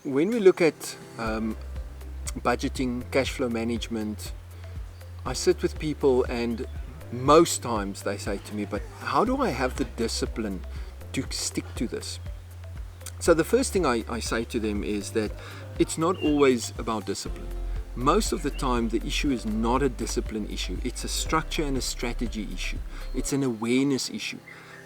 when we look at budgeting, cash flow management, I sit with people and most times they say to me, but how do I have the discipline to stick to this? So the first thing I say to them is that it's not always about discipline. Most of the time the issue is not a discipline issue, it's a structure and a strategy issue. It's an awareness issue.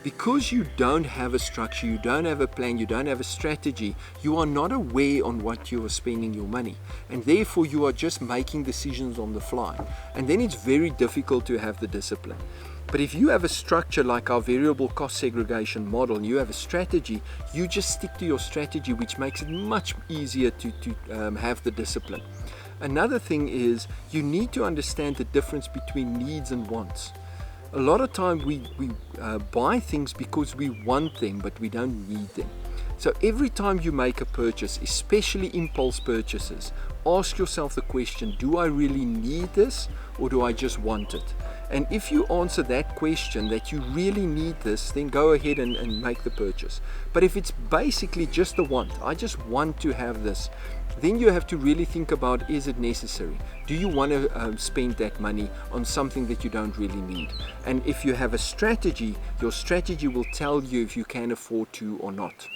Because you don't have a structure, you don't have a plan, you don't have a strategy, you are not aware on what you are spending your money, and therefore you are just making decisions on the fly, and then it's very difficult to have the discipline. But if you have a structure like our variable cost segregation model, and you have a strategy, you just stick to your strategy, which makes it much easier to have the discipline. Another thing is you need to understand the difference between needs and wants. A lot of time we buy things because we want them, but we don't need them. So every time you make a purchase, especially impulse purchases, ask yourself the question, do I really need this or do I just want it? And if you answer that question, that you really need this, then go ahead and make the purchase. But if it's basically just a want, I just want to have this, then you have to really think about, is it necessary? Do you want to spend that money on something that you don't really need? And if you have a strategy, your strategy will tell you if you can afford to or not.